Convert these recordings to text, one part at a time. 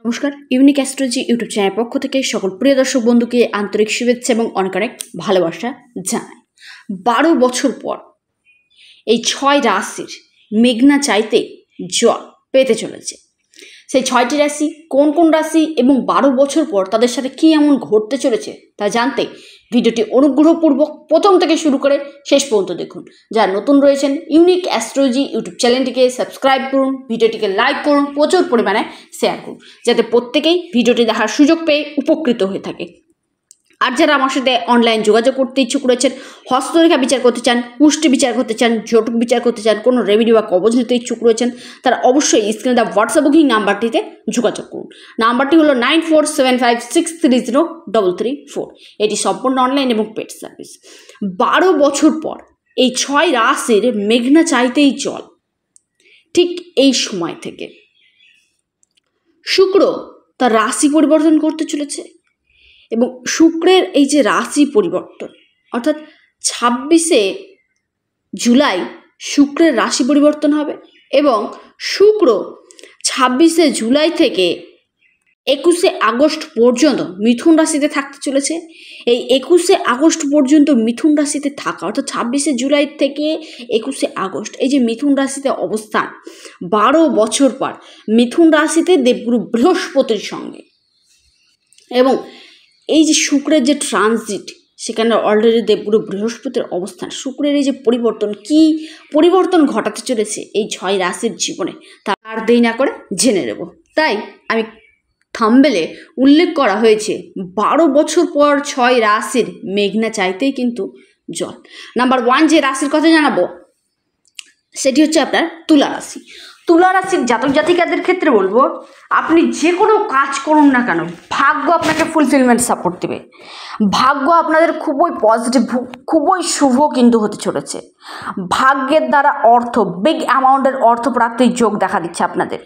নমস্কার, unique astrology YouTube চ্যানেলের পক্ষ থেকে সকল প্রিয় দর্শক বন্ধুকে আন্তরিক শুভেচ্ছা এবং অনেক অনেক ভালোবাসা জানাই। 12 বছর পর এই 6 রাশির মেঘনা চাইতে জল পেতে চলেছে। সেই 6টি রাশি কোন কোন রাশি এবং 12 বছর পর তাদের সাথে কী এমন ঘটতে চলেছে তা জানতে ভিডিওটি অনুগ্রহপূর্বক প্রথম থেকে শুরু করে শেষ পর্যন্ত দেখুন। যারা নতুন রয়েছেন ইউনিক অ্যাস্ট্রোলজি ইউটিউব চ্যানেলটিকে সাবস্ক্রাইব করুন, ভিডিওটিকে লাইক করুন, প্রচুর পরিমাণে শেয়ার করুন, যাতে প্রত্যেকেই ভিডিওটি দেখার সুযোগ পেয়ে উপকৃত হয়ে থাকে। আর যারা আমার সাথে অনলাইন যোগাযোগ করতে ইচ্ছুক রয়েছেন, হস্তরেখা বিচার করতে চান, কুষ্টি বিচার করতে চান, জটক বিচার করতে চান, কোনো রেমেডি বা কবজ নিতে ইচ্ছুক রয়েছেন, তারা অবশ্যই স্ক্রিনে দেওয়া হোয়াটসঅ্যাপ বুকিং নাম্বারটিতে যোগাযোগ করুন। নাম্বারটি হলো 9475633334। এটি সম্পূর্ণ অনলাইন এবং পেড সার্ভিস। 12 বছর পর এই 6 রাশির মেঘনা চাইতেই জল। ঠিক এই সময় থেকে শুক্র তার রাশি পরিবর্তন করতে চলেছে এবং শুক্রের এই যে রাশি পরিবর্তন অর্থাৎ 26শে জুলাই শুক্রের রাশি পরিবর্তন হবে এবং শুক্র 26শে জুলাই থেকে 21শে আগস্ট পর্যন্ত মিথুন রাশিতে থাকতে চলেছে। এই 21শে আগস্ট পর্যন্ত মিথুন রাশিতে থাকা অর্থাৎ 26শে জুলাই থেকে 21শে আগস্ট এই যে মিথুন রাশিতে অবস্থান 12 বছর পর মিথুন রাশিতে দেবগুরু বৃহস্পতির সঙ্গে এবং এই যে শুক্রের যে ট্রানজিট সেখানে অলরেডি দেবগুরু বৃহস্পতির অবস্থান, শুক্রের এই যে পরিবর্তন, কি পরিবর্তন ঘটাতে চলেছে এই 6 রাশির জীবনে তা আর দেরি না করে জেনে নেব। তাই আমি থাম্বনেলে উল্লেখ করা হয়েছে 12 বছর পর 6 রাশির মেঘনা চাইতেই কিন্তু জল। নাম্বার 1 যে রাশির কথা জানাবো সেটি হচ্ছে আপনার তুলা রাশি। তুলা রাশির জাতক জাতিকাদের ক্ষেত্রে বলবো, আপনি যে কোনো কাজ করুন না কেন ভাগ্য আপনাকে ফুলফিলমেন্ট সাপোর্ট দেবে। ভাগ্য আপনাদের খুবই পজিটিভ, খুবই শুভ কিন্তু হতে চলেছে। ভাগ্যের দ্বারা বিগ অ্যামাউন্টের অর্থ প্রাপ্তির যোগ দেখা দিচ্ছে আপনাদের।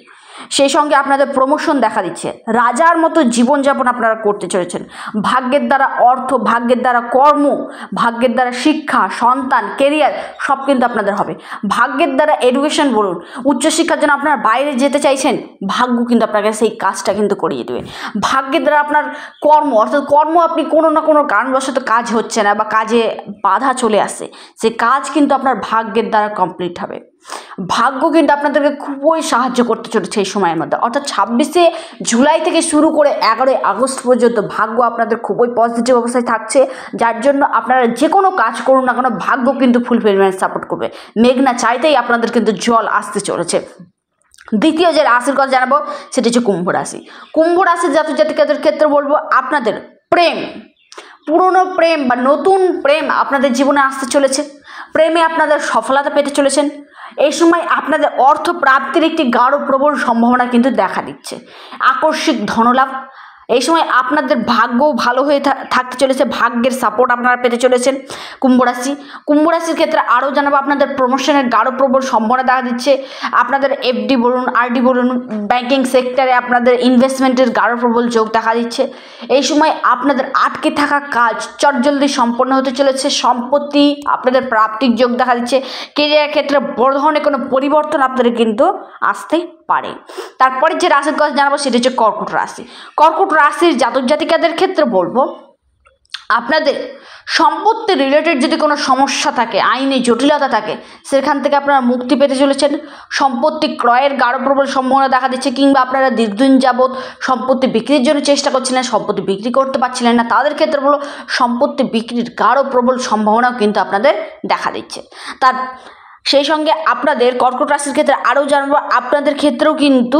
সেই সঙ্গে আপনাদের প্রমোশন দেখা দিচ্ছে। রাজার মতো জীবনযাপন আপনারা করতে চলেছেন। ভাগ্যের দ্বারা অর্থ, ভাগ্যের দ্বারা কর্ম, ভাগ্যের দ্বারা শিক্ষা, সন্তান, কেরিয়ার সব কিন্তু আপনাদের হবে। ভাগ্যের দ্বারা এডুকেশন বলুন, উচ্চশিক্ষার জন্য আপনারা বাইরে যেতে চাইছেন, ভাগ্য কিন্তু আপনাকে সেই কাজটা কিন্তু করিয়ে দেবে। ভাগ্যের দ্বারা আপনার কর্ম অর্থাৎ আপনি কোনো না কোনো কারণবশত কাজ হচ্ছে না বা কাজে বাধা চলে আসছে, সে কাজ কিন্তু আপনার ভাগ্যের দ্বারা কমপ্লিট হবে। ভাগ্য কিন্তু আপনাদেরকে খুবই সাহায্য করতে চলেছে এই সময়ের মধ্যে অর্থাৎ 26শে জুলাই থেকে শুরু করে 11ই আগস্ট পর্যন্ত ভাগ্য আপনাদের খুবই পজিটিভ অবস্থায় থাকছে, যার জন্য আপনারা যে কোনো কাজ করুন না কেন ভাগ্য কিন্তু ফুলফিলমেন্ট সাপোর্ট করবে। মেঘনা চাইতেই আপনাদের কিন্তু জল আসতে চলেছে। দ্বিতীয় যে রাশির কথা জানাবো সেটি হচ্ছে কুম্ভ রাশি। কুম্ভ রাশির জাতক জাতিকাদের ক্ষেত্রে বলবো, আপনাদের প্রেম, পুরনো প্রেম বা নতুন প্রেম আপনাদের জীবনে আসতে চলেছে। প্রেমে আপনাদের সফলতা পেতে চলেছেন। এই সময় আপনাদের অর্থ প্রাপ্তির একটি গাঢ় প্রবল সম্ভাবনা কিন্তু দেখা দিচ্ছে। আকস্মিক ধনলাভ, এই সময় আপনাদের ভাগ্য ভালো হয়ে থাকতে চলেছে। ভাগ্যের সাপোর্ট আপনারা পেতে চলেছেন। কুম্ভ রাশির ক্ষেত্রে আরও জানাবো, আপনাদের প্রমোশনের গাঢ় প্রবল সম্ভাবনা দেখা দিচ্ছে। আপনাদের এফডি বলুন, আরডি বলুন, ব্যাংকিং সেক্টরে আপনাদের ইনভেস্টমেন্টের গাঢ় প্রবল যোগ দেখা দিচ্ছে। এই সময় আপনাদের আটকে থাকা কাজ চটজলদি সম্পন্ন হতে চলেছে। সম্পত্তি আপনাদের প্রাপ্তির যোগ দেখা দিচ্ছে। কেরিয়ারের ক্ষেত্রে বড় ধরনের কোনো পরিবর্তন আপনাদের কিন্তু আসতে পারে। তারপরে যে রাশির কথা জানাবো সেটা হচ্ছে কর্কট রাশি। কর্কট রাশির জাতক জাতিকাদের ক্ষেত্রে বলবো, আপনাদের সম্পত্তি রিলেটেড যদি কোনো সমস্যা থাকে, আইনি জটিলতা থাকে, সেখান থেকে আপনারা মুক্তি পেতে চলেছেন। সম্পত্তি ক্রয়ের গাঢ় প্রবল সম্ভাবনা দেখা দিচ্ছে, কিংবা আপনারা দীর্ঘদিন যাবৎ সম্পত্তি বিক্রির জন্য চেষ্টা করছিলেন, সম্পত্তি বিক্রি করতে পারছিলেন না, তাদের ক্ষেত্রে বলো সম্পত্তি বিক্রির গাঢ় প্রবল সম্ভাবনাও কিন্তু আপনাদের দেখা দিচ্ছে। তার সেই সঙ্গে আপনাদের কর্কট রাশির ক্ষেত্রে আরও জানবো, আপনাদের ক্ষেত্রেও কিন্তু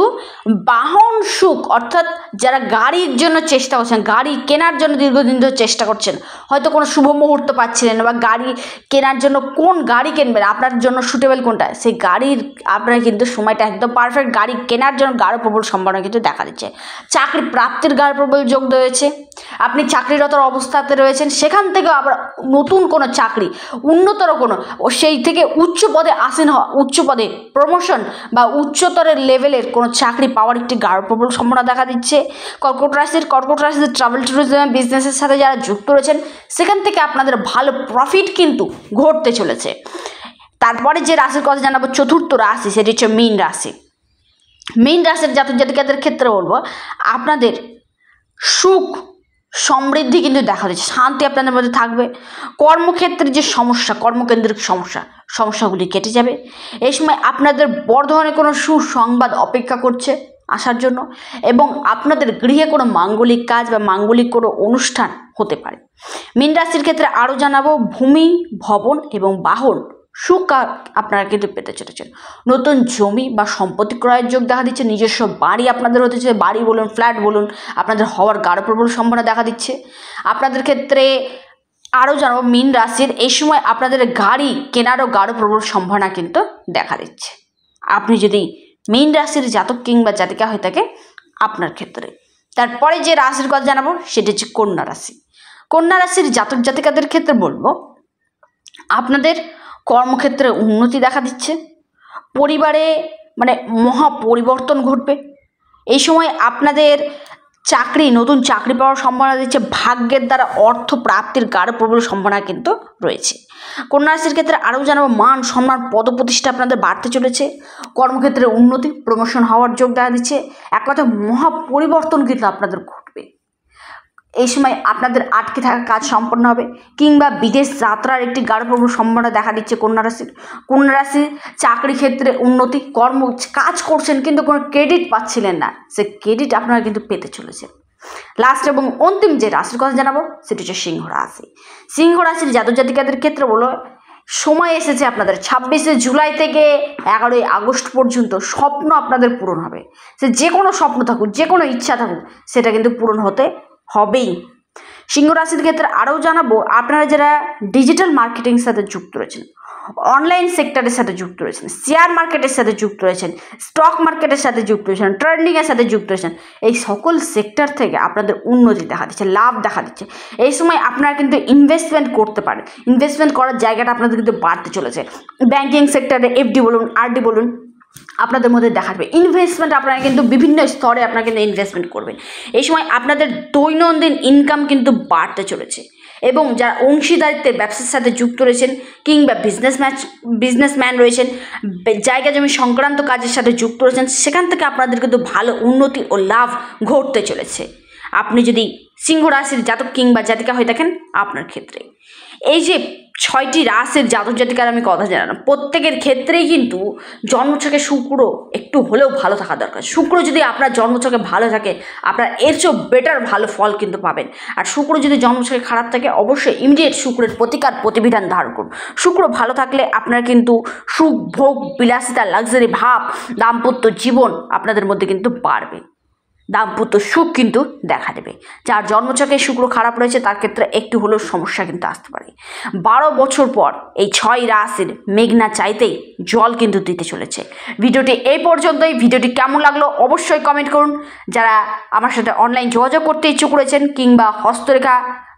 বাহন সুখ অর্থাৎ যারা গাড়ির জন্য চেষ্টা করছেন, গাড়ি কেনার জন্য দীর্ঘদিন ধরে চেষ্টা করছেন, হয়তো কোনো শুভ মুহূর্ত পাচ্ছিলেন বা গাড়ি কেনার জন্য কোন গাড়ি কিনবেন, আপনার জন্য সুটেবল কোনটা, সেই গাড়ির আপনার কিন্তু সময়টা একদম পারফেক্ট। গাড়ি কেনার জন্য গাঢ় প্রবল সম্ভাবনা কিন্তু দেখা দিচ্ছে। চাকরি প্রাপ্তির গাঢ় প্রবল যোগ রয়েছে। আপনি চাকরিরত অবস্থাতে রয়েছেন, সেখান থেকে আবার নতুন কোনো চাকরি, উন্নতর কোনো, সেই থেকে উচ্চ পদে আসীন হওয়া, উচ্চ পদে প্রমোশন বা উচ্চতরের লেভেলের কোনো চাকরি পাওয়ার একটি গাঢ় প্রবল সম্ভাবনা দেখা দিচ্ছে। কর্কট রাশির ট্রাভেল ট্যুরিজম বিজনেসের সাথে যারা যুক্ত রয়েছেন, সেখান থেকে আপনাদের ভালো প্রফিট কিন্তু ঘটতে চলেছে। তারপরে যে রাশির কথা জানাবো চতুর্থ রাশি, সেটি হচ্ছে মীন রাশি। মীন রাশির জাতক জাতিকাদের ক্ষেত্রে বলবো আপনাদের সুখ সমৃদ্ধি কিন্তু দেখা দিচ্ছে, শান্তি আপনাদের মধ্যে থাকবে। কর্মক্ষেত্রে যে সমস্যা, কর্মকেন্দ্রিক সমস্যাগুলি কেটে যাবে। এই সময় আপনাদের বড় ধরনের কোনো সুসংবাদ অপেক্ষা করছে আসার জন্য, এবং আপনাদের গৃহে কোনো মাঙ্গলিক কাজ বা মাঙ্গলিক কোনো অনুষ্ঠান হতে পারে। মীন রাশির ক্ষেত্রে আরও জানাবো ভূমি, ভবন এবং বাহন সুখ আপনারা কিন্তু পেতে চলেছেন। নতুন জমি বা সম্পত্তি ক্রয়ের যোগ দেখা দিচ্ছে। নিজস্ব বাড়ি আপনাদের হতে চলেছে, বাড়ি বলুন, ফ্ল্যাট বলুন, আপনাদের হওয়ার গাঢ় প্রবল সম্ভাবনা দেখা দিচ্ছে। আপনাদের ক্ষেত্রে আরও জানাবো মীন রাশির এই সময় আপনাদের গাড়ি কেনারও গাঢ় প্রবল সম্ভাবনা কিন্তু দেখা দিচ্ছে, আপনি যদি মীন রাশির জাতক কিংবা জাতিকা হয়ে থাকে আপনার ক্ষেত্রে। তারপরে যে রাশির কথা জানাবো সেটা হচ্ছে কন্যা রাশি। কন্যা রাশির জাতক জাতিকাদের ক্ষেত্রে বলবো আপনাদের কর্মক্ষেত্রে উন্নতি দেখা দিচ্ছে। পরিবারে মহা পরিবর্তন ঘটবে। এই সময় আপনাদের নতুন চাকরি পাওয়ার সম্ভাবনা দিচ্ছে। ভাগ্যের দ্বারা অর্থ প্রাপ্তির গাঢ় প্রবল সম্ভাবনা কিন্তু রয়েছে। কন্যা রাশির ক্ষেত্রে আরও জানাবো মান সম্মান পদপ্রতিষ্ঠা আপনাদের বাড়তে চলেছে। কর্মক্ষেত্রে উন্নতি, প্রমোশন হওয়ার যোগ দেখা দিচ্ছে। এক কথা মহা পরিবর্তন কিন্তু আপনাদের ঘটবে। এই সময় আপনাদের আটকে থাকা কাজ সম্পন্ন হবে, কিংবা বিদেশ যাত্রার একটি গাঢ় প্রবল সম্ভাবনা দেখা দিচ্ছে কন্যা রাশির। কন্যা রাশির চাকরি ক্ষেত্রে উন্নতি, কাজ করছেন কিন্তু কোনো ক্রেডিট পাচ্ছিলেন না, সে ক্রেডিট আপনারা কিন্তু পেতে চলেছেন। লাস্ট এবং অন্তিম যে রাশির কথা জানাবো সেটি হচ্ছে সিংহ রাশি। সিংহ রাশির জাতক জাতিকাদের ক্ষেত্রে বলো সময় এসেছে আপনাদের 26শে জুলাই থেকে 11ই আগস্ট পর্যন্ত স্বপ্ন আপনাদের পূরণ হবে। সে যে কোনো স্বপ্ন থাকুক, যে কোনো ইচ্ছা থাকুক, সেটা কিন্তু পূরণ হতে হবেই। সিংহ রাশির ক্ষেত্রে আরও জানাবো আপনারা যারা ডিজিটাল মার্কেটিং সাথে যুক্ত রয়েছেন, অনলাইন সেক্টরের সাথে যুক্ত রয়েছেন, শেয়ার মার্কেটের সাথে যুক্ত রয়েছেন, স্টক মার্কেটের সাথে যুক্ত রয়েছেন, ট্রেডিংয়ের সাথে যুক্ত রয়েছেন, এই সকল সেক্টর থেকে আপনাদের উন্নতি দেখা দিচ্ছে, লাভ দেখা দিচ্ছে। এই সময় আপনারা কিন্তু ইনভেস্টমেন্ট করতে পারেন। ইনভেস্টমেন্ট করার জায়গাটা আপনাদের কিন্তু বাড়তে চলেছে। ব্যাংকিং সেক্টরে এফডি বলুন, আরডি বলুন, আপনাদের মধ্যে দেখা যাবে। ইনভেস্টমেন্ট আপনারা কিন্তু বিভিন্ন স্তরে আপনারা কিন্তু ইনভেস্টমেন্ট করবেন। এই সময় আপনাদের দৈনন্দিন ইনকাম কিন্তু বাড়তে চলেছে। এবং যারা অংশীদারিত্বের ব্যবসার সাথে যুক্ত রয়েছেন, কিংবা বিজনেসম্যান রয়েছেন, জায়গা জমি সংক্রান্ত কাজের সাথে যুক্ত রয়েছেন, সেখান থেকে আপনাদের কিন্তু ভালো উন্নতি ও লাভ ঘটতে চলেছে। আপনি যদি সিংহ রাশির জাতক কিংবা জাতিকা হয়ে থাকেন আপনার ক্ষেত্রে এই যে 6টি রাশির জাতক জাতিকার আমি কথা জানালাম, প্রত্যেকের ক্ষেত্রেই কিন্তু জন্মছকে শুক্র একটু হলেও ভালো থাকা দরকার। শুক্র যদি আপনার জন্মছকে ভালো থাকে, আপনার এর চেয়েও বেটার ভালো ফল কিন্তু পাবেন। আর শুক্র যদি জন্মছকে খারাপ থাকে, অবশ্যই ইমিডিয়েট শুক্রের প্রতিবিধান ধারণ করুন। শুক্র ভালো থাকলে আপনার কিন্তু সুখ, ভোগ, বিলাসিতা, লাক্সারি ভাব, দাম্পত্য জীবন আপনাদের মধ্যে কিন্তু বাড়বে। দাম্পত্য সুখ কিন্তু দেখা দেবে। যার জন্মছকে শুক্র খারাপ রয়েছে তার ক্ষেত্রে একটু হলেও সমস্যা কিন্তু আসতে পারে। 12 বছর পর এই 6 রাশির মেঘনা চাইতেই জল কিন্তু দিতে চলেছে। ভিডিওটি এই পর্যন্তই। ভিডিওটি কেমন লাগলো অবশ্যই কমেন্ট করুন। যারা আমার সাথে অনলাইন যোগাযোগ করতে ইচ্ছুক রয়েছেন, কিংবা হস্তরেখা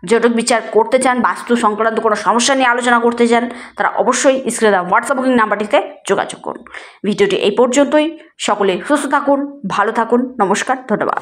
জটক বিচার করতে চান, বাস্তু সংক্রান্ত কোনো সমস্যা নিয়ে আলোচনা করতে চান, তারা অবশ্যই স্ক্রিনে দেওয়া হোয়াটসঅ্যাপ বুকিং নাম্বারটিতে যোগাযোগ করুন। ভিডিওটি এই পর্যন্তই। সকলে সুস্থ থাকুন, ভালো থাকুন। নমস্কার, ধন্যবাদ।